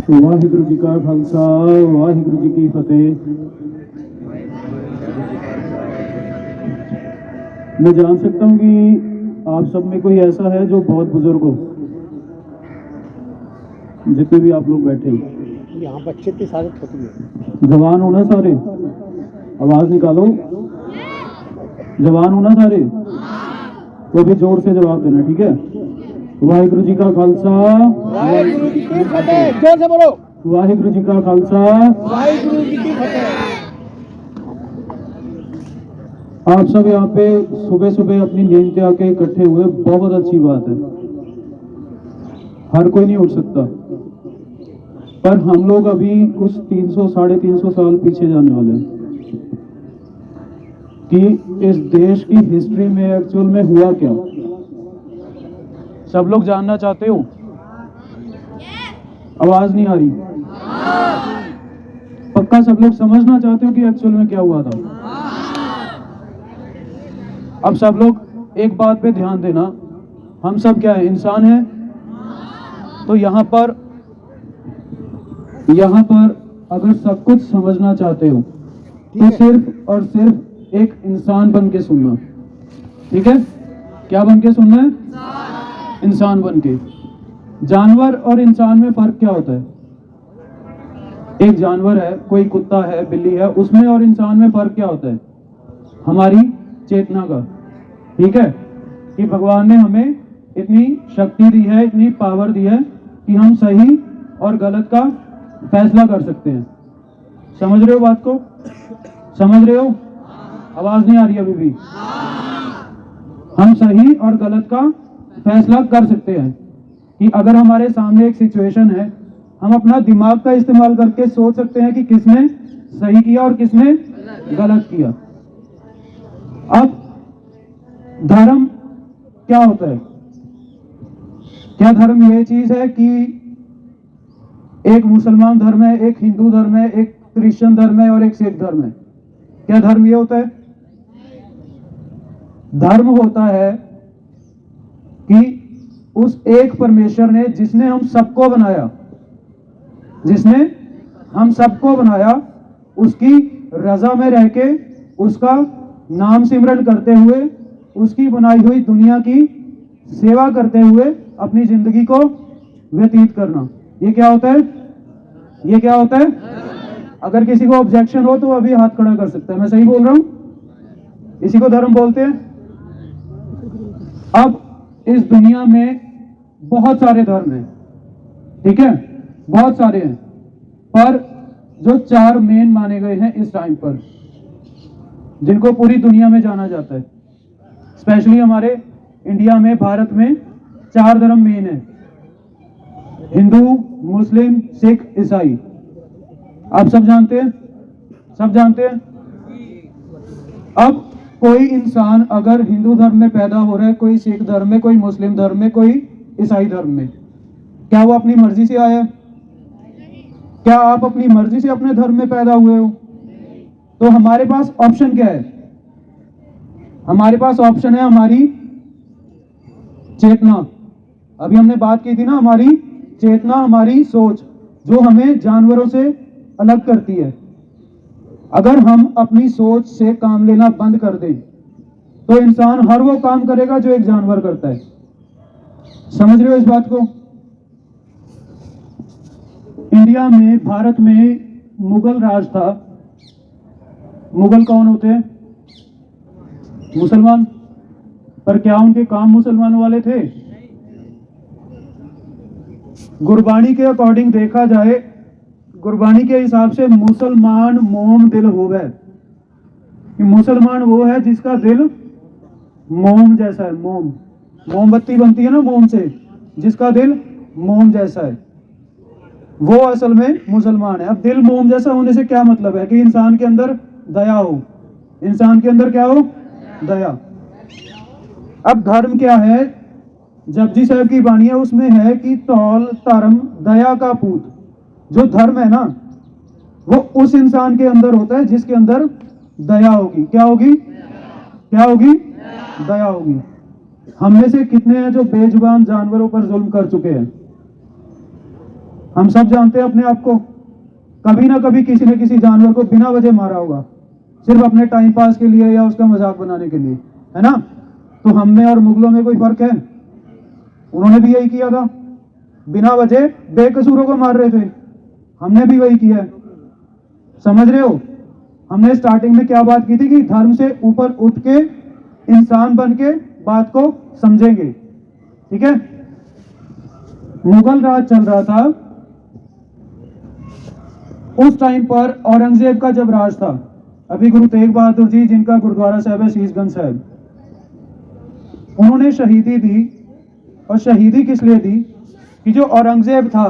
वाहिगुरु जी का खालसा वाहिगुरु जी की फतेह। मैं जान सकता हूँ कि आप सब में कोई ऐसा है जो बहुत बुजुर्ग हो, जितने भी आप लोग बैठे हो। यहाँ बच्चे के सारे छोटे हैं, जवान हो ना सारे, आवाज निकालो। जवान हो ना सारे, तो अभी जोर से जवाब देना, ठीक है। वाहिगुरु जी का खालसा वाहिगुरु जी की फतेह। जोर से बोलो, वाहिगुरु जी का खालसा वाहिगुरु जी की फतेह। आप सब यहाँ पे सुबह सुबह अपनी नींद से आके इकट्ठे हुए, बहुत अच्छी बात है। हर कोई नहीं उठ सकता, पर हम लोग अभी कुछ 300 साढ़े 300 साल पीछे जाने वाले हैं कि इस देश की हिस्ट्री में एक्चुअल में हुआ क्या। सब लोग जानना चाहते हो? आवाज नहीं आ रही? पक्का सब लोग समझना चाहते हो कि एक्चुअल में क्या हुआ था? अब सब लोग एक बात पे ध्यान देना, हम सब क्या है? इंसान हैं। तो यहाँ पर अगर सब कुछ समझना चाहते हो तो सिर्फ और सिर्फ एक इंसान बन के सुनना, ठीक है? क्या बन के सुनना है? इंसान बन के। जानवर और इंसान में फर्क क्या होता है? एक जानवर है, कोई कुत्ता है, बिल्ली है, उसमें और इंसान में फर्क क्या होता है? हमारी चेतना का, ठीक है? कि भगवान ने हमें इतनी शक्ति दी है, इतनी पावर दी है कि हम सही और गलत का फैसला कर सकते हैं। समझ रहे हो बात को? समझ रहे हो? आवाज नहीं आ रही अभी भी? हम सही और गलत का फैसला कर सकते हैं कि अगर हमारे सामने एक सिचुएशन है, हम अपना दिमाग का इस्तेमाल करके सोच सकते हैं कि किसने सही किया और किसने गलत किया। अब धर्म क्या होता है? क्या धर्म ये चीज है कि एक मुसलमान धर्म है, एक हिंदू धर्म है, एक क्रिश्चियन धर्म है और एक सिख धर्म है? क्या धर्म ये होता है? धर्म होता है कि उस एक परमेश्वर ने, जिसने हम सबको बनाया, जिसने हम सबको बनाया, उसकी रजा में रह के, उसका नाम सिमरन करते हुए, उसकी बनाई हुई दुनिया की सेवा करते हुए अपनी जिंदगी को व्यतीत करना, ये क्या होता है? ये क्या होता है? अगर किसी को ऑब्जेक्शन हो तो अभी हाथ खड़ा कर सकता है। मैं सही बोल रहा हूं? इसी को धर्म बोलते हैं। अब इस दुनिया में बहुत सारे धर्म हैं, ठीक है? बहुत सारे हैं, पर जो 4 मेन माने गए हैं इस टाइम पर, जिनको पूरी दुनिया में जाना जाता है, स्पेशली हमारे इंडिया में, भारत में 4 धर्म मेन है: हिंदू, मुस्लिम, सिख, ईसाई। आप सब जानते हैं? सब जानते हैं? अब कोई इंसान अगर हिंदू धर्म में पैदा हो रहा है, कोई सिख धर्म में, कोई मुस्लिम धर्म में, कोई ईसाई धर्म में, क्या वो अपनी मर्जी से आया? क्या आप अपनी मर्जी से अपने धर्म में पैदा हुए हो? तो हमारे पास ऑप्शन क्या है? हमारे पास ऑप्शन है हमारी चेतना। अभी हमने बात की थी ना, हमारी चेतना, हमारी सोच, जो हमें जानवरों से अलग करती है। अगर हम अपनी सोच से काम लेना बंद कर दें तो इंसान हर वो काम करेगा जो एक जानवर करता है। समझ रहे हो इस बात को? इंडिया में, भारत में मुगल राज था। मुगल कौन होते हैं? मुसलमान। पर क्या उनके काम मुसलमानों वाले थे? गुरबाणी के अकॉर्डिंग देखा जाए, गुरबाणी के हिसाब से मुसलमान मोम दिल होवे। मुसलमान वो है जिसका दिल मोम जैसा है। मोम, मोमबत्ती बनती है ना मोम से, जिसका दिल मोम जैसा है, वो असल में मुसलमान है। अब दिल मोम जैसा होने से क्या मतलब है? कि इंसान के अंदर दया हो। इंसान के अंदर क्या हो? दया। अब धर्म क्या है? जपजी साहब की वाणी है, उसमें है कि तौल धर्म दया का पूत। जो धर्म है ना, वो उस इंसान के अंदर होता है जिसके अंदर दया होगी। क्या होगी? क्या होगी? दया होगी। हम में से कितने हैं जो बेजुबान जानवरों पर जुल्म कर चुके हैं? हम सब जानते हैं अपने आप को, कभी ना कभी किसी न किसी जानवर को बिना वजह मारा होगा, सिर्फ अपने टाइम पास के लिए या उसका मजाक बनाने के लिए, है ना। तो हम में और मुगलों में कोई फर्क है? उन्होंने भी यही किया था, बिना वजह बेकसूरों को मार रहे थे, हमने भी वही किया है। समझ रहे हो? हमने स्टार्टिंग में क्या बात की थी कि धर्म से ऊपर उठ के इंसान बन के बात को समझेंगे, ठीक है। मुगल राज चल रहा था, उस टाइम पर औरंगजेब का जब राज था, अभी गुरु तेग बहादुर जी जिनका गुरुद्वारा साहब है शीशगंज साहब, उन्होंने शहीदी दी। और शहीदी किस लिए दी कि जो औरंगजेब था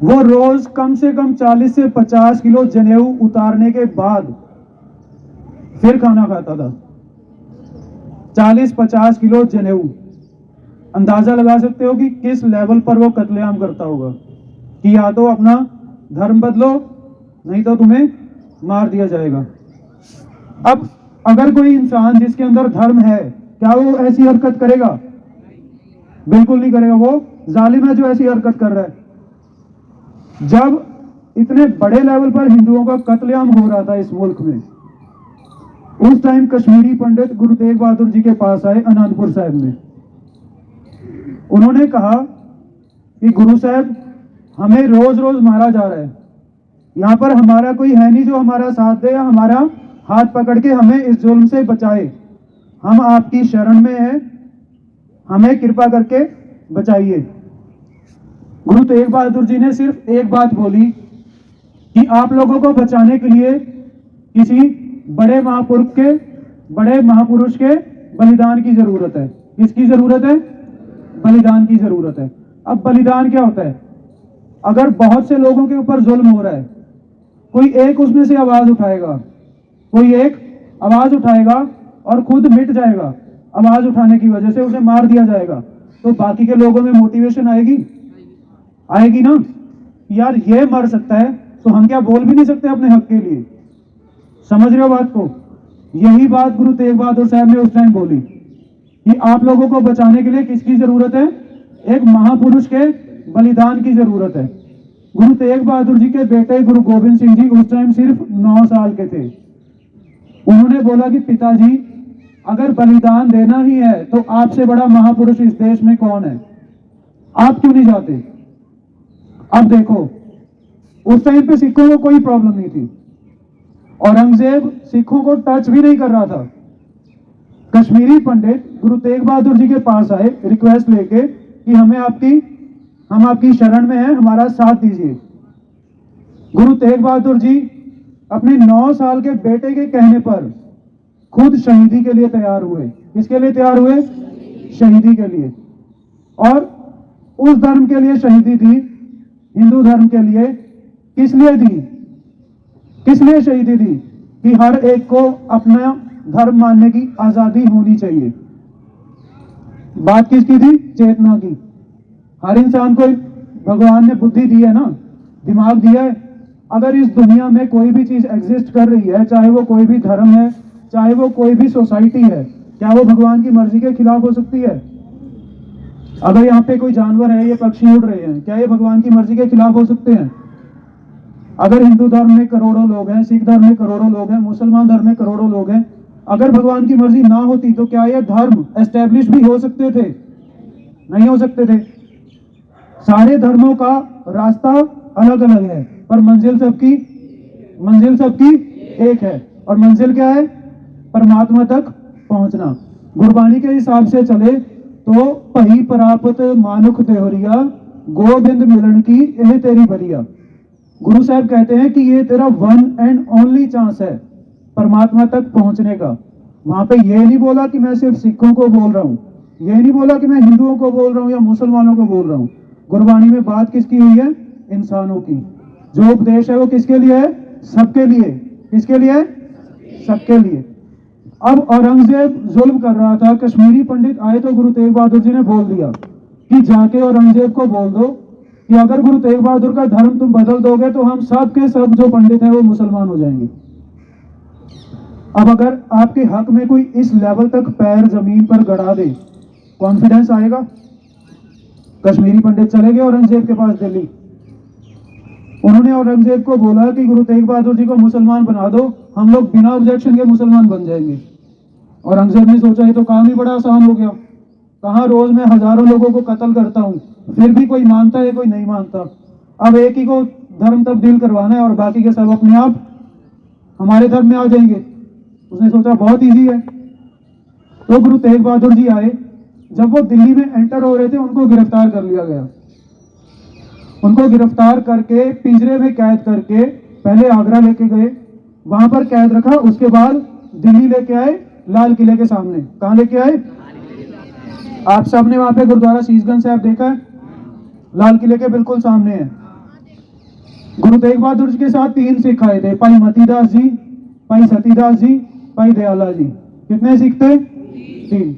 वो रोज कम से कम 40 से 50 किलो जनेऊ उतारने के बाद फिर खाना खाता था। 40-50 किलो जनेऊ, अंदाजा लगा सकते हो कि किस लेवल पर वो कत्लेआम करता होगा कि या तो अपना धर्म बदलो नहीं तो तुम्हें मार दिया जाएगा। अब अगर कोई इंसान जिसके अंदर धर्म है, क्या वो ऐसी हरकत करेगा? बिल्कुल नहीं करेगा। वो जालिम है जो ऐसी हरकत कर रहा है। जब इतने बड़े लेवल पर हिंदुओं का कत्लेआम हो रहा था इस मुल्क में, उस टाइम कश्मीरी पंडित गुरु तेग बहादुर जी के पास आए आनंदपुर साहिब में। उन्होंने कहा कि गुरु साहब, हमें रोज रोज मारा जा रहा है, यहाँ पर हमारा कोई है नहीं जो हमारा साथ दे या हमारा हाथ पकड़ के हमें इस जुल्म से बचाए। हम आपकी शरण में हैं, हमें कृपा करके बचाइए। गुरु तेग बहादुर जी ने सिर्फ एक बात बोली कि आप लोगों को बचाने के लिए किसी बड़े महापुरुष के बलिदान की जरूरत है। किसकी जरूरत है? बलिदान की जरूरत है। अब बलिदान क्या होता है? अगर बहुत से लोगों के ऊपर जुल्म हो रहा है, कोई एक उसमें से आवाज उठाएगा, कोई एक आवाज उठाएगा और खुद मिट जाएगा, आवाज उठाने की वजह से उसे मार दिया जाएगा, तो बाकी के लोगों में मोटिवेशन आएगी ना, यार ये मर सकता है तो हम क्या बोल भी नहीं सकते अपने हक के लिए? समझ रहे हो बात को? यही बात गुरु तेग बहादुर साहब ने उस टाइम बोली कि आप लोगों को बचाने के लिए किसकी जरूरत है? एक महापुरुष के बलिदान की जरूरत है। गुरु तेग बहादुर जी के बेटे गुरु गोविंद सिंह जी उस टाइम सिर्फ 9 साल के थे। उन्होंने बोला कि पिताजी, अगर बलिदान देना ही है तो आपसे बड़ा महापुरुष इस देश में कौन है? आप क्यों नहीं जाते? अब देखो, उस टाइम पे सिखों को कोई प्रॉब्लम नहीं थी, औरंगजेब सिखों को टच भी नहीं कर रहा था। कश्मीरी पंडित गुरु तेग बहादुर जी के पास आए रिक्वेस्ट लेके कि हम आपकी शरण में हैं, हमारा साथ दीजिए। गुरु तेग बहादुर जी अपने 9 साल के बेटे के कहने पर खुद शहीदी के लिए तैयार हुए। किसके लिए तैयार हुए? शहीदी के लिए। और उस धर्म के लिए शहीदी दी, हिंदू धर्म के लिए। किस लिए दी? किस लिए शहीदी दी? कि हर एक को अपना धर्म मानने की आजादी होनी चाहिए। बात किसकी थी? चेतना की। हर इंसान को भगवान ने बुद्धि दी है ना, दिमाग दिया है। अगर इस दुनिया में कोई भी चीज एग्जिस्ट कर रही है, चाहे वो कोई भी धर्म है, चाहे वो कोई भी सोसाइटी है, क्या वो भगवान की मर्जी के खिलाफ हो सकती है? अगर यहाँ पे कोई जानवर है, ये पक्षी उड़ रहे हैं, क्या ये भगवान की मर्जी के खिलाफ हो सकते हैं? अगर हिंदू धर्म में करोड़ों लोग हैं, सिख धर्म में करोड़ों लोग हैं, मुसलमान धर्म में करोड़ों लोग हैं, अगर भगवान की मर्जी ना होती तो क्या ये धर्म एस्टेब्लिश भी हो सकते थे? नहीं हो सकते थे। सारे धर्मों का रास्ता अलग अलग है, पर मंजिल सबकी एक है। और मंजिल क्या है? परमात्मा तक पहुंचना। गुरबानी के हिसाब से चले तो पही प्राप्त मानुख देवरिया, गोविंद मिलन की यह तेरी बरिया। गुरु साहब कहते हैं कि ये तेरा वन एंड ओनली चांस है परमात्मा तक पहुंचने का। वहां पे ये नहीं बोला कि मैं सिर्फ सिखों को बोल रहा हूं, ये नहीं बोला कि मैं हिंदुओं को बोल रहा हूं या मुसलमानों को बोल रहा हूं। गुरबानी में बात किसकी हुई है? इंसानों की। जो उपदेश है वो किसके लिए है? सबके लिए। किसके लिए? सबके लिए। अब औरंगजेब जुल्म कर रहा था, कश्मीरी पंडित आए तो गुरु तेग बहादुर जी ने बोल दिया कि जाके औरंगजेब को बोल दो कि अगर गुरु तेग बहादुर का धर्म तुम बदल दोगे तो हम सब के सब जो पंडित हैं वो मुसलमान हो जाएंगे। अब अगर आपके हक में कोई इस लेवल तक पैर जमीन पर गड़ा दे, कॉन्फिडेंस आएगा? कश्मीरी पंडित चले गए औरंगजेब के पास दिल्ली। उन्होंने औरंगजेब को बोला कि गुरु तेग बहादुर जी को मुसलमान बना दो, हम लोग बिना ऑब्जेक्शन के मुसलमान बन जाएंगे। औरंगजेब ने सोचा ये तो काम ही बड़ा आसान हो गया, कहाँ रोज मैं हजारों लोगों को कत्ल करता हूँ, फिर भी कोई मानता है कोई नहीं मानता। अब एक ही को धर्म तब्दील करवाना है और बाकी के सब अपने आप हमारे धर्म में आ जाएंगे। उसने सोचा बहुत इजी है। तो गुरु तेग बहादुर जी आए। जब वो दिल्ली में एंटर हो रहे थे उनको गिरफ्तार कर लिया गया। उनको गिरफ्तार करके पिंजरे में कैद करके पहले आगरा लेके गए, वहां पर कैद रखा। उसके बाद दिल्ली लेके आए, लाल किले के सामने। कहां लेके आए? आप सबने वहां पे गुरुद्वारा शीशगंज साहब देखा है, लाल किले के बिल्कुल सामने है। गुरु तेग बहादुर जी के साथ 3 सिख आए थे, भाई मतीदास जी, भाई सतीदास जी, भाई दयाला जी। कितने सिख थे? 3।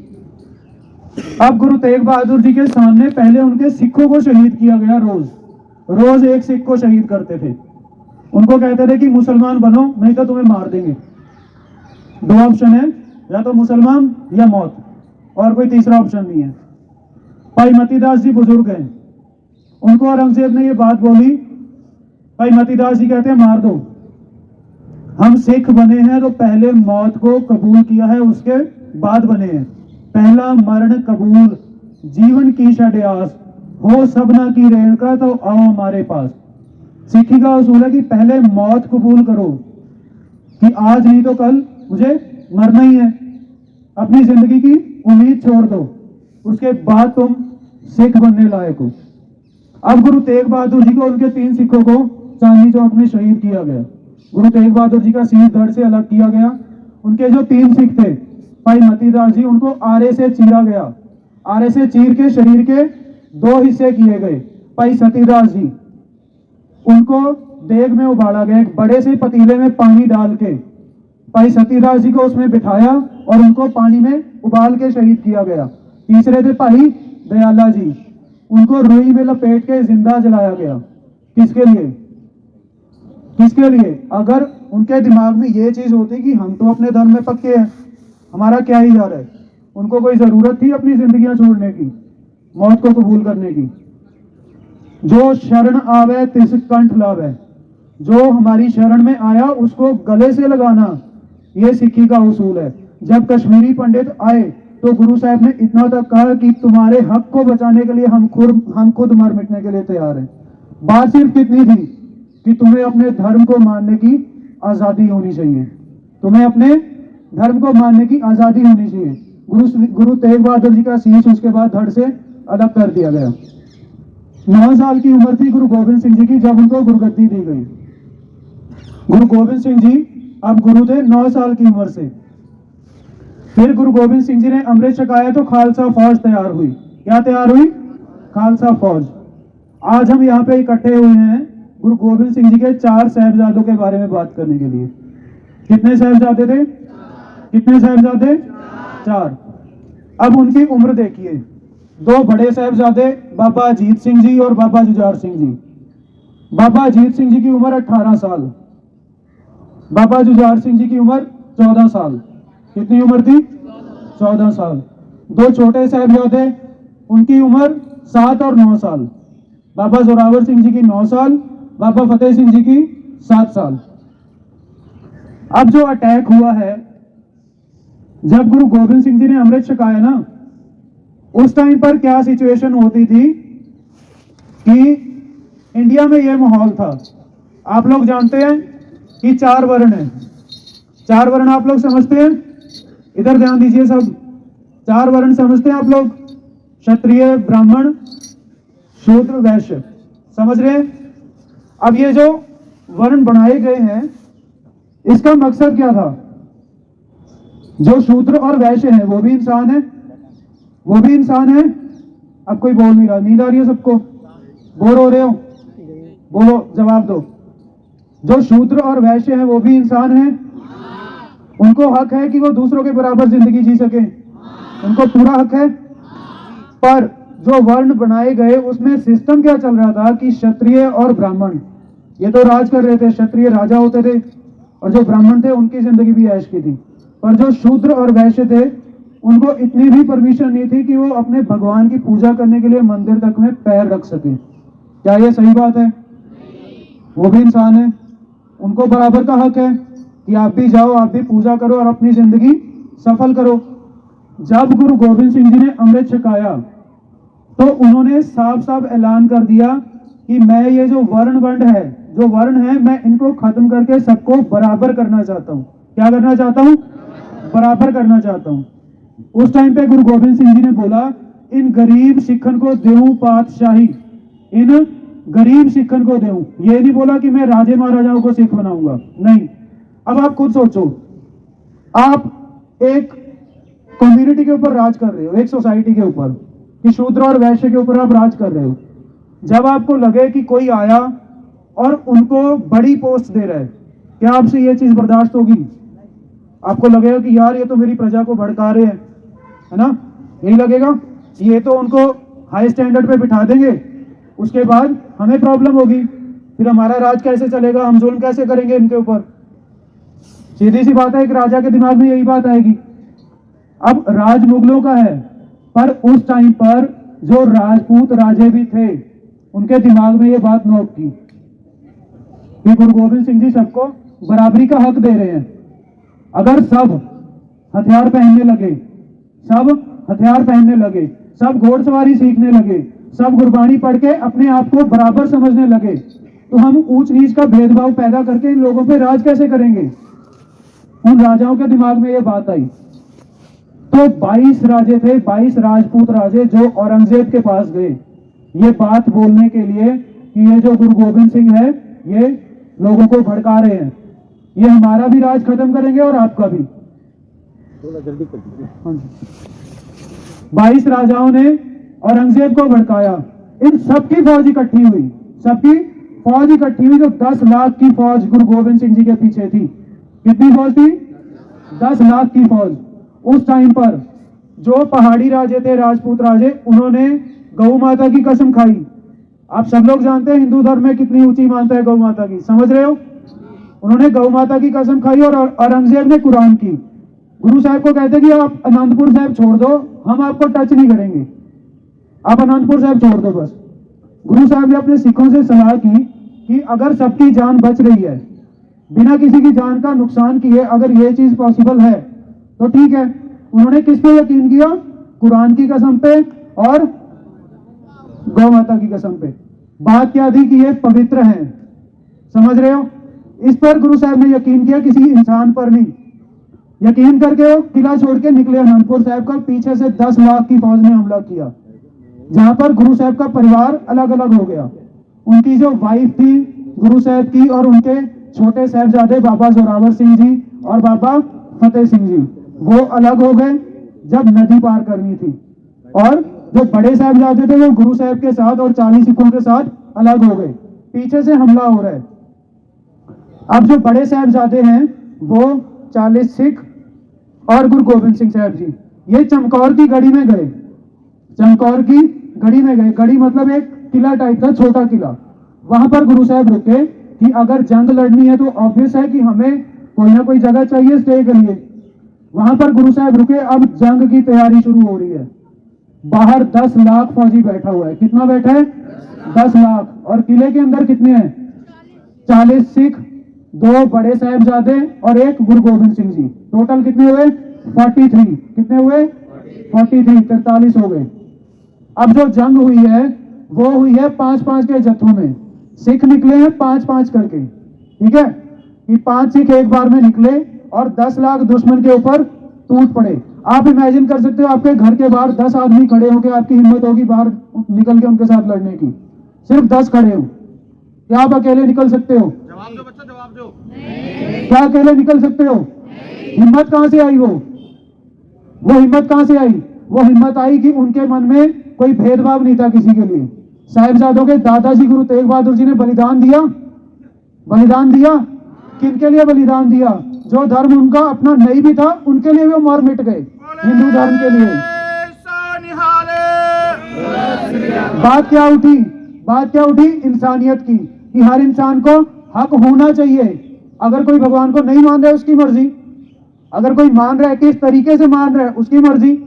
अब गुरु तेग बहादुर जी के सामने पहले उनके सिखों को शहीद किया गया। रोज एक सिख को शहीद करते थे। उनको कहते थे कि मुसलमान बनो नहीं तो तुम्हें मार देंगे। 2 ऑप्शन है, या तो मुसलमान या मौत, और कोई तीसरा ऑप्शन नहीं है। भाई मतीदास जी बुजुर्ग हैं, उनको औरंगजेब ने ये बात बोली। भाई मतीदास जी कहते हैं मार दो, हम सिख बने हैं तो पहले मौत को कबूल किया है, उसके बाद बने हैं। पहला मरण कबूल, जीवन की षड्यास, हो सबना की रेणुका तो आओ हमारे पास। सिखी का उसूल है कि पहले मौत कबूल करो कि आज नहीं तो कल मुझे मरना ही है, अपनी जिंदगी की उम्मीद छोड़ दो, उसके बाद तुम सिख बनने लायक हो। अब गुरु तेग बहादुर जी को उनके 3 सिखों को चांदनी चौक में शहीद किया गया। गुरु तेग बहादुर जी का शीश धड़ से अलग किया गया। उनके जो 3 सिख थे, भाई मतीदास जी, उनको आरे से चीरा गया। आरे से चीर के शरीर के 2 हिस्से किए गए। भाई सतीदास जी, उनको देग में उबाला गया, एक बड़े से पतीले में पानी डाल के भाई सतीदास जी को उसमें बिठाया और उनको पानी में उबाल के शहीद किया गया। तीसरे थे भाई दयाला जी, उनको रुई में लपेट के जिंदा जलाया गया। किसके लिए? किसके लिए? अगर उनके दिमाग में ये चीज होती कि हम तो अपने धर्म में पक्के हैं, हमारा क्या ही जा रहा है, उनको कोई जरूरत थी अपनी जिंदगियां छोड़ने की, मौत को कबूल करने की। जो शरण आवे तिस कंठ लावे, जो हमारी शरण में आया उसको गले से लगाना, ये सिक्खी का उसूल है। जब कश्मीरी पंडित आए तो गुरु साहब ने इतना तक कहा कि तुम्हारे हक को बचाने के लिए हम खुद मर मिटने के लिए तैयार हैं। बात सिर्फ कितनी थी कि तुम्हें अपने धर्म को मानने की आजादी होनी चाहिए, तुम्हें अपने धर्म को मानने की आजादी होनी चाहिए। गुरु तेग बहादुर जी का शीश उसके बाद धड़ से अलग कर दिया गया। 9 साल की उम्र थी गुरु गोविंद सिंह जी की जब उनको गुरुगद्दी दी गई। गुरु गोविंद सिंह जी अब गुरु थे 9 साल की उम्र से। फिर गुरु गोविंद सिंह जी ने अमृत छकाया तो खालसा फौज तैयार हुई। क्या तैयार हुई? खालसा फौज। आज हम यहाँ पे इकट्ठे हुए हैं गुरु गोविंद सिंह जी के 4 साहिबजादों के बारे में बात करने के लिए। कितने साहिबजादे थे? कितने साहिबजादे? 4। अब उनकी उम्र देखिए। 2 बड़े साहिबजादे बाबा अजीत सिंह जी और बाबा जुझार सिंह जी। बाबा अजीत सिंह जी की उम्र 18 साल, बाबा जुझार सिंह जी की उम्र 14 साल। कितनी उम्र थी? 14 साल। 2 छोटे साहिबजादे, उनकी उम्र 7 और 9 साल। बाबा जोरावर सिंह जी की 9 साल, बाबा फतेह सिंह जी की 7 साल। अब जो अटैक हुआ है, जब गुरु गोविंद सिंह जी ने अमृत छकाया ना, उस टाइम पर क्या सिचुएशन होती थी कि इंडिया में यह माहौल था। आप लोग जानते हैं कि 4 वर्ण है। 4 वर्ण आप लोग समझते हैं? इधर ध्यान दीजिए सब। 4 वर्ण समझते हैं आप लोग? क्षत्रिय, ब्राह्मण, शूद्र, वैश्य। समझ रहे हैं? अब ये जो वर्ण बनाए गए हैं, इसका मकसद क्या था? जो शूद्र और वैश्य है वो भी इंसान है, वो भी इंसान है। अब कोई बोल नहीं रहा, नींद आ रही है सबको? बोर हो रहे हो? बोलो, जवाब दो। जो शूद्र और वैश्य है वो भी इंसान है, उनको हक है कि वो दूसरों के बराबर जिंदगी जी सके, उनको पूरा हक है। पर जो वर्ण बनाए गए उसमें सिस्टम क्या चल रहा था कि क्षत्रिय और ब्राह्मण ये तो राज कर रहे थे, क्षत्रिय राजा होते थे और जो ब्राह्मण थे उनकी जिंदगी भी ऐश की थी। पर जो शूद्र और वैश्य थे उनको इतनी भी परमिशन नहीं थी कि वो अपने भगवान की पूजा करने के लिए मंदिर तक में पैर रख सके। क्या ये सही बात है? वो भी इंसान है, उनको बराबर का हक है कि आप भी जाओ, आप भी पूजा करो और अपनी जिंदगी सफल करो। जब गुरु गोविंद सिंह जी ने अमृत छकाया तो उन्होंने साफ साफ ऐलान कर दिया कि मैं ये जो वर्ण है मैं इनको खत्म करके सबको बराबर करना चाहता हूँ। क्या करना चाहता हूँ? बराबर करना चाहता हूँ। उस टाइम पे गुरु गोविंद सिंह जी ने बोला, इन गरीब सिखन को देऊं पातशाही, इन गरीब सिखन को देऊं। ये नहीं बोला कि मैं राजे महाराजाओं को सिख बनाऊंगा, नहीं। अब आप खुद सोचो, आप एक कम्युनिटी के ऊपर राज कर रहे हो, एक सोसाइटी के ऊपर, कि शूद्र और वैश्य के ऊपर आप राज कर रहे हो। जब आपको लगे कि कोई आया और उनको बड़ी पोस्ट दे रहा है, क्या आपसे ये चीज बर्दाश्त होगी? आपको लगेगा कि यार ये तो मेरी प्रजा को भड़का रहे हैं, है ना? यही लगेगा, ये तो उनको हाई स्टैंडर्ड पे बिठा देंगे, उसके बाद हमें प्रॉब्लम होगी, फिर हमारा राज कैसे चलेगा, हम जुल्म कैसे करेंगे इनके ऊपर। सीधी सी बात है, एक राजा के दिमाग में यही बात आएगी। अब राज मुगलों का है, पर उस टाइम पर जो राजपूत राजे भी थे, उनके दिमाग में ये बात नोट की कि गुरु गोविंद सिंह जी सबको बराबरी का हक दे रहे हैं। अगर सब हथियार पहनने लगे, सब घोड़सवारी सीखने लगे, सब गुरबानी पढ़ के अपने आप को बराबर समझने लगे, तो हम ऊंच नीच का भेदभाव पैदा करके इन लोगों पे राज कैसे करेंगे? उन राजाओं के दिमाग में ये बात आई। तो 22 राजे थे, 22 राजपूत राजे, जो औरंगजेब के पास गए ये बात बोलने के लिए कि ये जो गुरु गोविंद सिंह है ये लोगों को भड़का रहे हैं, ये हमारा भी राज खत्म करेंगे और आपका भी। थोड़ा जल्दी कर दीजिए। हाँ जी। 22 राजाओं ने औरंगजेब को भड़काया। इन सबकी फौज इकट्ठी हुई, तो 10 लाख की फौज गुरु गोविंद सिंह जी के पीछे थी। कितनी फौज थी? 10 लाख की फौज। उस टाइम पर जो पहाड़ी राजे थे, राजपूत राजे, उन्होंने गौ माता की कसम खाई। आप सब लोग जानते हैं हिंदू धर्म में कितनी ऊंची मानता है गौ माता की, समझ रहे हो? उन्होंने गौ माता की कसम खाई और औरंगजेब ने कुरान की। गुरु साहब को कहते कि आप आनंदपुर साहब छोड़ दो, हम आपको टच नहीं करेंगे, आप आनंदपुर साहब छोड़ दो बस। गुरु साहब ने अपने सिखों से सलाह की कि अगर सबकी जान बच रही है, बिना किसी की जान का नुकसान किए अगर ये चीज पॉसिबल है तो ठीक है। उन्होंने किस पे यकीन किया? कुरान की कसम पे और गौ माता की कसम पे। बात क्या थी कि ये पवित्र हैं, समझ रहे हो? इस पर गुरु साहब ने यकीन किया, किसी इंसान पर नहीं। यकीन करके वो किला छोड़ के निकले आनंदपुर साहब का। पीछे से 10 लाख की फौज ने हमला किया, जहां पर गुरु साहब का परिवार अलग अलग हो गया। उनकी जो वाइफ थी गुरु साहब की और उनके छोटे साहबजादे बाबा जोरावर सिंह जी और बाबा फतेह सिंह जी, वो अलग हो गए जब नदी पार करनी थी। और जो बड़े साहबजादे थे वो गुरु साहब के साथ और 40 सिखों के साथ अलग हो गए। पीछे से हमला हो रहा है। अब जो बड़े साहबजादे हैं वो 40 सिख और गुरु गोविंद सिंह साहब जी ये चमकौर की गढ़ी में गए। गढ़ी मतलब एक किला टाइप का छोटा किला। वहां पर गुरु साहब रुके कि अगर जंग लड़नी है तो ऑब्वियस है कि हमें कोई ना कोई जगह चाहिए स्टे के लिए। वहां पर गुरु साहब रुके। अब जंग की तैयारी शुरू हो रही है। बाहर 10 लाख फौजी बैठा हुआ है। कितना बैठा है? 10 लाख। और किले के अंदर कितने हैं? 40 सिख, 2 बड़े साहबजादे और 1 गुरु गोविंद सिंह जी। टोटल कितने हुए? 43। कितने हुए? 43, 43 हो गए। अब जो जंग हुई है वो हुई है 5-5 के जत्थों में। सिख निकले हैं 5-5 करके, ठीक है? कि 5 सिख एक बार में निकले और 10 लाख दुश्मन के ऊपर टूट पड़े। आप इमेजिन कर सकते हो आपके घर के बाहर 10 आदमी खड़े होकर, आपकी हिम्मत होगी बाहर निकल के उनके साथ लड़ने की? सिर्फ 10 खड़े हो। क्या आप अकेले निकल सकते हो? जवाब दो बच्चों, जवाब दो। क्या अकेले निकल सकते हो? हिम्मत कहां से आई? वो हिम्मत कहां से आई? वो हिम्मत आई कि उनके मन में कोई भेदभाव नहीं था किसी के लिए। साहिबजादों के दादाजी गुरु तेग बहादुर जी ने बलिदान दिया। किनके लिए बलिदान दिया? जो धर्म उनका अपना नहीं भी था उनके लिए भी वो मार मिट गए, हिंदू धर्म के लिए। बात क्या उठी? इंसानियत की, कि हर इंसान को हक होना चाहिए। अगर कोई भगवान को नहीं मान रहा उसकी मर्जी, अगर कोई मान रहा है, किस तरीके से मान रहा है उसकी मर्जी।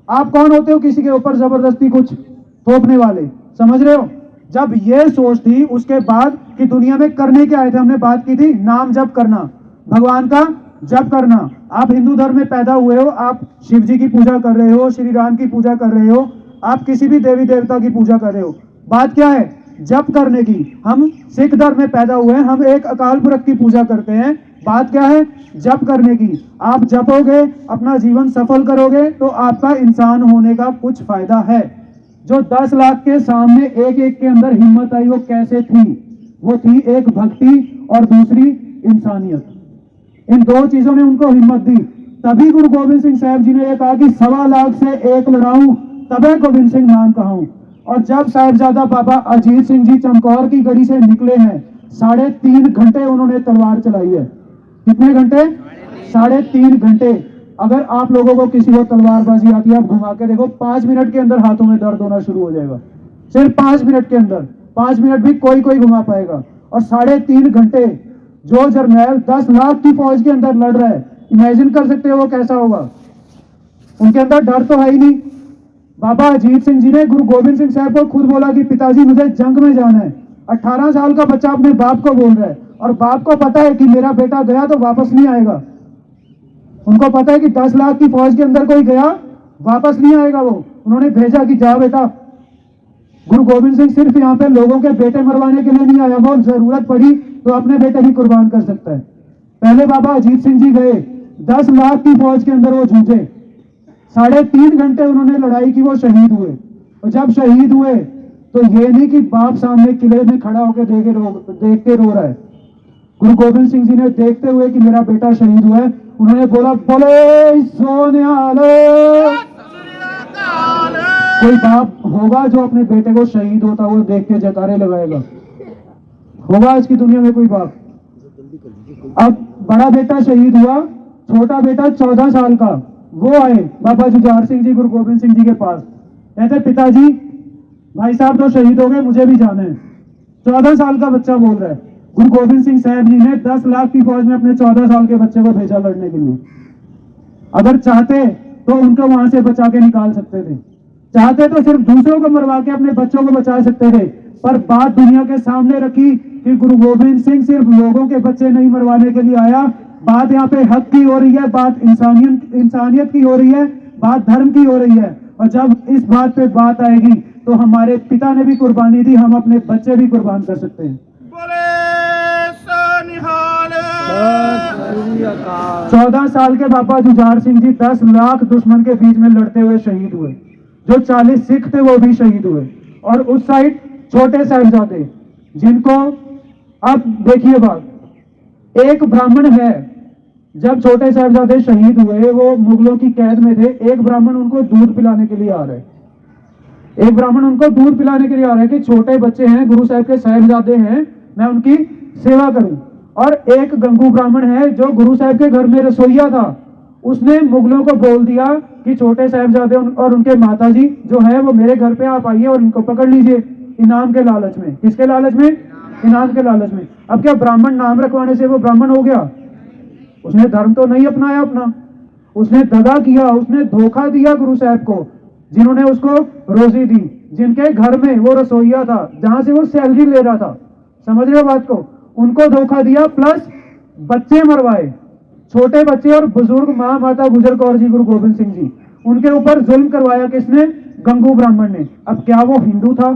आप कौन होते हो किसी के ऊपर जबरदस्ती कुछ थोपने वाले, समझ रहे हो। जब ये सोच थी उसके बाद कि दुनिया में करने क्या आए थे, हमने बात की थी नाम जप करना, भगवान का जप करना। आप हिंदू धर्म में पैदा हुए हो, आप शिव जी की पूजा कर रहे हो, श्री राम की पूजा कर रहे हो, आप किसी भी देवी देवता की पूजा कर रहे हो, बात क्या है जप करने की। हम सिख धर्म में पैदा हुए हैं, हम एक अकाल पुरख की पूजा करते हैं, बात क्या है जप करने की। आप जपोगे, अपना जीवन सफल करोगे तो आपका इंसान होने का कुछ फायदा है। जो 10 लाख के सामने एक एक के अंदर हिम्मत आई वो कैसे थी, वो थी एक भक्ति और दूसरी इंसानियत। इन दो चीजों ने उनको हिम्मत दी। तभी गुरु गोविंद सिंह साहब जी ने यह कहा कि 1.25 लाख से एक लड़ाऊं तबे गोविंद सिंह नाम कहूं। और जब साहिबजादा बाबा अजीत सिंह जी चमकौर की गढ़ी से निकले हैं, 3.5 घंटे उन्होंने तलवार चलाई है। कितने घंटे? 3.5 घंटे। अगर आप लोगों को किसी को तलवारबाजी आती है, आप घुमा के देखो, 5 मिनट के अंदर हाथों में दर्द होना शुरू हो जाएगा। सिर्फ 5 मिनट के अंदर, 5 मिनट भी कोई कोई घुमा पाएगा। और 3.5 घंटे जो जर्नैल 10 लाख की फौज के अंदर लड़ रहा है, इमेजिन कर सकते हो वो कैसा होगा। उनके अंदर डर तो है ही नहीं। बाबा अजीत सिंह जी ने गुरु गोविंद सिंह साहब को खुद बोला कि पिताजी मुझे जंग में जाना है। 18 साल का बच्चा अपने बाप को बोल रहा है, और बाप को पता है कि मेरा बेटा गया तो वापस नहीं आएगा। उनको पता है कि 10 लाख की फौज के अंदर कोई गया वापस नहीं आएगा। वो उन्होंने भेजा कि जा बेटा। गुरु गोविंद सिंह सिर्फ यहाँ पे लोगों के बेटे मरवाने के लिए नहीं आया, वो जरूरत पड़ी तो अपने बेटे भी कुर्बान कर सकता है। पहले बाबा अजीत सिंह जी गए, 10 लाख की फौज के अंदर वो जूझे, 3.5 घंटे उन्होंने लड़ाई की, वो शहीद हुए। और जब शहीद हुए तो ये नहीं कि बाप सामने किले में खड़ा होकर देख के रो रहा है। गुरु गोविंद सिंह जी ने देखते हुए कि मेरा बेटा शहीद हुआ है, उन्होंने बोला बोले सोनिहाल। कोई बाप होगा जो अपने बेटे को शहीद होता हुआ देख के जयकारे लगाएगा? होगा आज की दुनिया में कोई बाप? अब बड़ा बेटा शहीद हुआ, छोटा बेटा 14 साल का, वो आए बाबा जुझार सिंह जी गुरु गोविंद सिंह जी के पास, कहते पिताजी भाई साहब तो शहीद हो गए, मुझे भी जाना है। 14 साल का बच्चा बोल रहा है। गुरु गोविंद सिंह साहब जी ने 10 लाख की फौज में अपने 14 साल के बच्चे को भेजा लड़ने के लिए। अगर चाहते तो उनको वहां से बचा के निकाल सकते थे, चाहते तो सिर्फ दूसरों को मरवा के अपने बच्चों को बचा सकते थे। पर बात दुनिया के सामने रखी कि गुरु गोविंद सिंह सिर्फ लोगों के बच्चे नहीं मरवाने के लिए आया, बात यहाँ पे हक की हो रही है, बात इंसानियत की हो रही है, बात धर्म की हो रही है। और जब इस बात पे बात आएगी तो हमारे पिता ने भी कुर्बानी दी, हम अपने बच्चे भी कुर्बान कर सकते हैं। 14 साल के बाबा जुझार सिंह जी 10 लाख दुश्मन के बीच में लड़ते हुए शहीद हुए। जो 40 सिख थे वो भी शहीद हुए। और उस साइड छोटे साहिबजादे, जिनको अब देखिए बात, एक ब्राह्मण है, जब छोटे साहिबजादे शहीद हुए वो मुगलों की कैद में थे, एक ब्राह्मण उनको दूध पिलाने के लिए आ रहा है, एक ब्राह्मण उनको दूध पिलाने के लिए आ रहा है कि छोटे बच्चे हैं, गुरु साहब के साहिबजादे हैं, मैं उनकी सेवा करूं। और एक गंगू ब्राह्मण है जो गुरु साहब के घर में रसोईया था, उसने मुगलों को बोल दिया कि छोटे साहिबजादे और उनके माताजी जो है वो मेरे घर पे आप आइए और इनको पकड़ लीजिए इनाम के लालच में। किसके लालच में? इनाम के लालच में। अब क्या ब्राह्मण नाम रखवाने से वो ब्राह्मण हो गया? उसने धर्म तो नहीं अपनाया अपना, उसने दगा किया, उसने धोखा दिया गुरु साहब को, जिन्होंने उसको रोजी दी, जिनके घर में वो रसोईया था, जहां से वो सैलरी ले रहा था। समझ रहे हो बात को? उनको धोखा दिया, प्लस बच्चे मरवाए, छोटे बच्चे और बुजुर्ग माँ माता गुजर कौर जी गुरु गोविंद सिंह जी, उनके ऊपर जुल्म करवाया किसने? गंगू ब्राह्मण ने। अब क्या वो हिंदू था?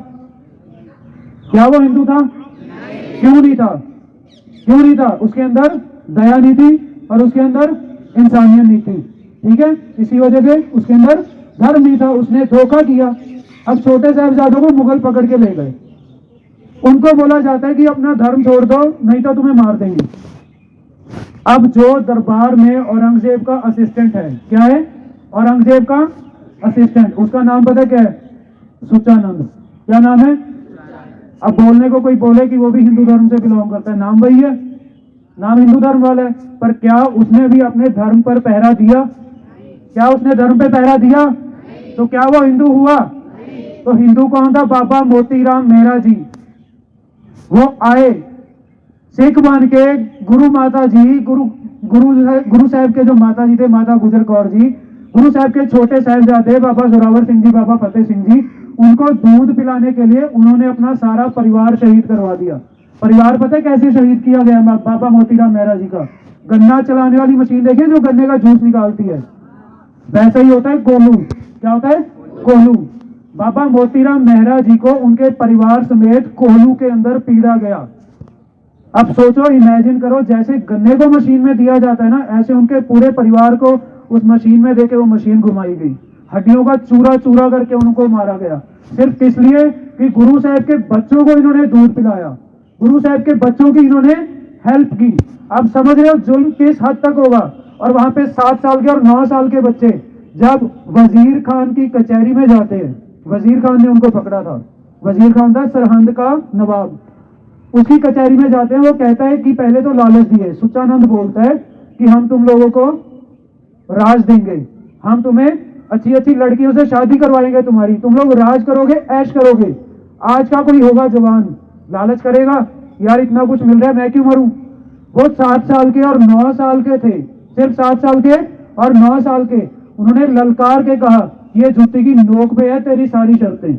क्या वो हिंदू था? क्यों नहीं था? क्यों नहीं था? उसके अंदर दया नहीं थी और उसके अंदर इंसानियत नहीं थी। ठीक है, इसी वजह से उसके अंदर धर्म नहीं था, उसने धोखा किया। अब छोटे साहिबजादों को मुगल पकड़ के ले गए, उनको बोला जाता है कि अपना धर्म छोड़ दो नहीं तो तुम्हें मार देंगे। अब जो दरबार में औरंगजेब का असिस्टेंट है, क्या है? औरंगजेब का असिस्टेंट, उसका नाम पता क्या है? सुचानंद। क्या नाम है? अब बोलने को कोई बोले कि वो भी हिंदू धर्म से बिलोंग करता है, नाम वही है, नाम हिंदू धर्म वाला है, पर क्या उसने भी अपने धर्म पर पहरा दिया? क्या उसने धर्म पे पहरा दिया? तो क्या वो हिंदू हुआ? तो हिंदू कौन था? बाबा मोतीराम मेहरा जी। वो आए सिख बन के, गुरु माता जी, गुरु गुरु साहब के जो माता जी थे, माता गुजर कौर जी, गुरु साहब के छोटे साहिबजादे बाबा जोरावर सिंह जी, बाबा फतेह सिंह जी, उनको दूध पिलाने के लिए उन्होंने अपना सारा परिवार शहीद करवा दिया। परिवार पता है कैसे शहीद किया गया? बाबा मोतीराम मेहरा जी का गन्ना चलाने वाली मशीन देखिए जो गन्ने का जूस निकालती है, वैसा ही होता है कोल्हू। क्या होता है? कोल्हू। बाबा मोतीराम मेहरा जी को उनके परिवार समेत कोल्हू के अंदर पीड़ा गया। अब सोचो, इमेजिन करो, जैसे गन्ने को मशीन में दिया जाता है ना, ऐसे उनके पूरे परिवार को उस मशीन में देके वो मशीन घुमाई गई, हड्डियों का चूरा चूरा करके उनको मारा गया, सिर्फ इसलिए कि गुरु साहब के बच्चों को इन्होंने दूध पिलाया, गुरु साहब के बच्चों की इन्होंने हेल्प की। अब समझ रहे हो जुल्म किस हद तक होगा। और वहां पे 7 साल के और 9 साल के बच्चे जब वजीर खान की कचहरी में जाते हैं, वजीर खान ने उनको पकड़ा था, वजीर खान था सरहंद का नवाब, उसकी कचहरी में जाते हैं। वो कहता है कि पहले तो लालच दिए, सुचानंद बोलता है कि हम तुम लोगों को राज देंगे, हम तुम्हें अच्छी अच्छी लड़कियों से शादी करवाएंगे तुम्हारी, तुम लोग राज करोगे, ऐश करोगे। आज का कोई होगा जवान लालच करेगा, यार इतना कुछ मिल रहा है मैं क्यों मरूं। वो 7 साल के और 9 साल के थे, सिर्फ 7 साल के और 9 साल के। उन्होंने ललकार के कहा, ये जूती की नोक पे है तेरी सारी शर्तें,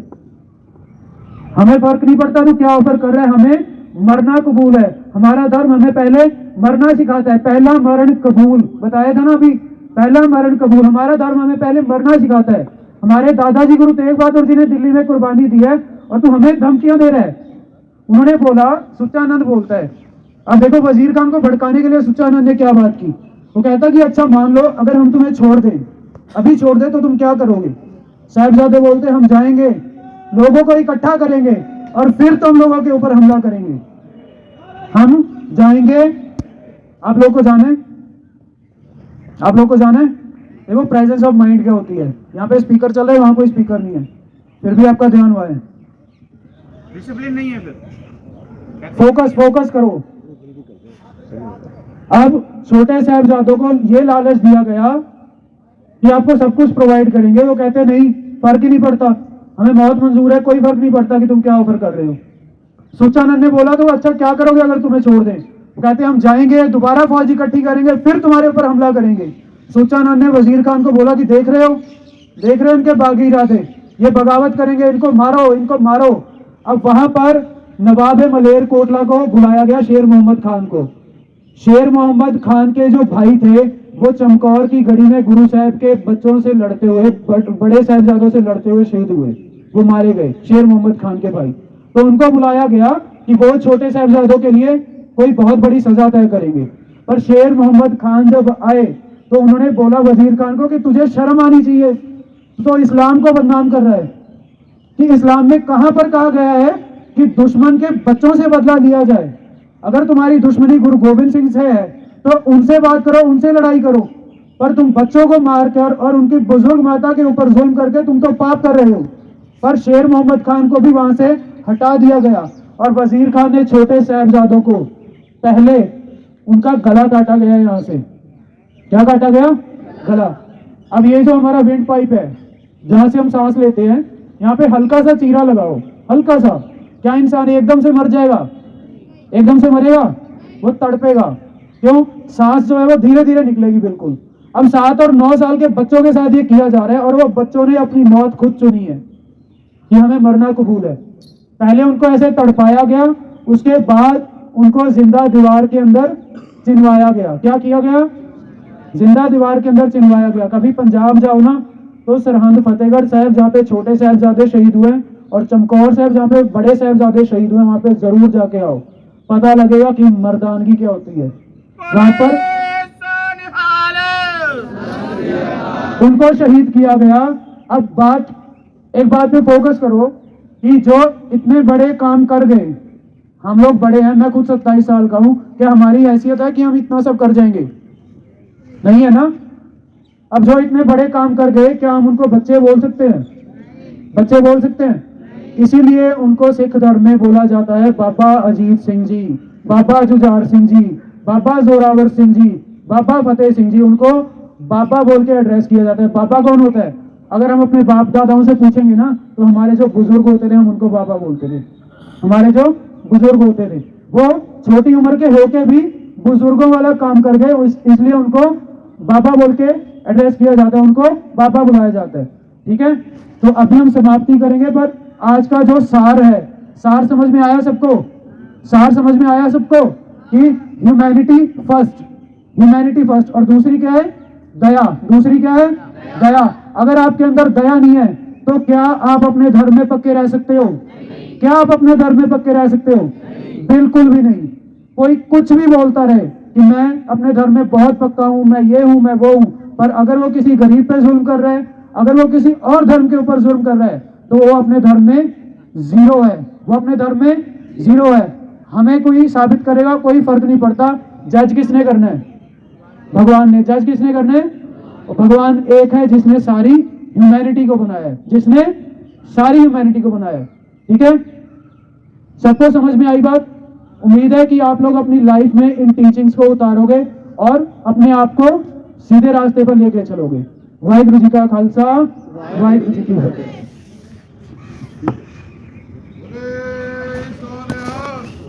हमें फर्क नहीं पड़ता तू क्या ऑफर कर रहा है, हमें मरना कबूल है। हमारा धर्म हमें पहले मरना सिखाता है, पहला मरण कबूल, बताया था ना अभी, पहला मरण कबूल। हमारा धर्म हमें पहले मरना सिखाता है। हमारे दादाजी गुरु तेग बहादुर जी ने दिल्ली में कुर्बानी दी है और तू हमें धमकियां दे रहा है। उन्होंने बोला, सुचानंद बोलता है, अब देखो वजीर खान को भड़काने के लिए सुचानंद ने क्या बात की। वो कहता कि अच्छा मान लो अगर हम तुम्हें छोड़ दें, अभी छोड़ दें तो तुम क्या करोगे? साहिबजादे बोलते हम जाएंगे, लोगों को इकट्ठा करेंगे और फिर तुम लोगों के ऊपर हमला करेंगे। हम जाएंगे, आप लोग को जाना है, आप लोग को जाना है। देखो प्रेजेंस ऑफ माइंड क्या होती है, यहाँ पे स्पीकर चल रहा है, वहां कोई स्पीकर नहीं है, फिर भी आपका ध्यान वहां है। डिसिप्लिन नहीं है फिर, फोकस फोकस करो। अब छोटे साहिबजादों को ये लालच दिया गया कि आपको सब कुछ प्रोवाइड करेंगे। वो कहते नहीं, फर्क ही नहीं पड़ता, हमें मौत मंजूर है, कोई फर्क नहीं पड़ता कि तुम क्या ऑफर कर रहे हो। सुचानंद ने बोला तो अच्छा क्या करोगे अगर तुम्हें छोड़ दें? वो कहते हम जाएंगे, दोबारा फौज इकट्ठी करेंगे, फिर तुम्हारे ऊपर हमला करेंगे। सुचानंद ने वजीर खान को बोला कि देख रहे हो इनके बागी इरादे, ये बगावत करेंगे, इनको मारो, इनको मारो। अब वहां पर नवाब मलेर कोटला को बुलाया गया, शेर मोहम्मद खान को। शेर मोहम्मद खान के जो भाई थे वो चमकौर की गढ़ी में गुरु साहब के बच्चों से लड़ते हुए, बड़े साहिबजादों से लड़ते हुए शहीद हुए, वो मारे गए, शेर मोहम्मद खान के भाई। तो उनको बुलाया गया कि वो छोटे साहिबजादों के लिए कोई बहुत बड़ी सजा तय करेंगे। पर शेर मोहम्मद खान जब आए तो उन्होंने बोला वजीर खान को कि तुझे शर्म आनी चाहिए, तो इस्लाम को बदनाम कर रहा है। कि इस्लाम में कहां पर कहा गया है कि दुश्मन के बच्चों से बदला लिया जाए? अगर तुम्हारी दुश्मनी गुरु गोविंद सिंह से है तो उनसे बात करो, उनसे लड़ाई करो, पर तुम बच्चों को मारकर और उनकी बुजुर्ग माता के ऊपर जुल्म करके तुम तो पाप कर रहे हो। पर शेर मोहम्मद खान को भी वहां से हटा दिया गया और वजीर खान ने छोटे साहिबजादों को पहले उनका गला काटा गया, यहां से क्या काटा गया? गला। अब ये जो हमारा विंड पाइप है जहां से हम सांस लेते हैं, यहाँ पे हल्का सा चीरा लगाओ, हल्का सा, क्या इंसान एकदम से मर जाएगा? एकदम से मरेगा? वो तड़पेगा। क्यों? सांस जो है वो धीरे धीरे निकलेगी बिल्कुल। अब 7 और 9 साल के बच्चों के साथ ये किया जा रहा है और वो बच्चों ने अपनी मौत खुद चुनी है कि हमें मरना कबूल है। पहले उनको ऐसे तड़पाया गया, उसके बाद उनको जिंदा दीवार के अंदर चिनवाया गया। क्या किया गया? जिंदा दीवार के अंदर चिनवाया गया। कभी पंजाब जाओ ना तो सरहंद फतेहगढ़ साहब जहाँ पे छोटे साहिबजादे शहीद हुए और चमकौर साहब जहाँ पे बड़े साहिबजादे शहीद हुए, वहां पे जरूर जाके आओ, पता लगेगा कि मर्दानगी क्या होती है। वहां पर उनको शहीद किया गया। अब एक बात पे फोकस करो कि जो इतने बड़े काम कर गए, हम लोग बड़े हैं, मैं खुद 27 साल का हूं, क्या हमारी हैसियत है कि हम इतना सब कर जाएंगे? नहीं है ना। अब जो इतने बड़े काम कर गए, क्या हम उनको बच्चे बोल सकते हैं? बच्चे बोल सकते हैं? इसीलिए उनको सिख धर्म में बोला जाता है बाबा अजीत सिंह जी, बाबा जुझार सिंह जी, बाबा जोरावर सिंह जी, बाबा फतेह सिंह जी। उनको बाबा बोल के एड्रेस किया जाता है। बाबा कौन होता है? अगर हम अपने बाप दादाओं से पूछेंगे ना तो हमारे जो बुजुर्ग होते थे हम उनको बाबा बोलते थे। हमारे जो बुजुर्ग होते थे वो छोटी उम्र के होके भी बुजुर्गों वाला काम कर गए, इसलिए उनको बाबा बोल के एड्रेस किया जाता है, उनको बाबा बुलाया जाता है। ठीक है, तो अभी हम समाप्ति करेंगे, पर आज का जो सार है, सार समझ में आया सबको? सार समझ में आया सबको कि ह्यूमैनिटी फर्स्ट, ह्यूमैनिटी फर्स्ट। और दूसरी क्या है? दया। दूसरी क्या है? दया। अगर आपके अंदर दया नहीं है तो क्या आप अपने धर्म में पक्के रह सकते हो? क्या आप अपने धर्म में पक्के रह सकते हो? बिल्कुल भी नहीं। कोई कुछ भी बोलता रहे कि मैं अपने धर्म में बहुत पक्का हूं, मैं ये हूं, मैं वो हूं, पर अगर वो किसी गरीब पे जुल्म कर रहा है, अगर वो किसी और धर्म के ऊपर जुल्म कर रहा है, तो वो अपने धर्म में जीरो है, वो अपने धर्म में जीरो है। हमें कोई साबित करेगा, कोई फर्क नहीं पड़ता। जज किसने करना है? भगवान ने। जज किसने करना है? भगवान एक है जिसने सारी ह्यूमैनिटी को बनाया है, जिसने सारी ह्यूमैनिटी को बनाया है। ठीक है, सबको समझ में आई बात? उम्मीद है कि आप लोग अपनी लाइफ में इन टीचिंग्स को उतारोगे और अपने आप को सीधे रास्ते पर लेके चलोगे। वाहिगुरु जी का खालसा, वाहिगुरु जी की फतेह।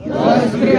जय श्री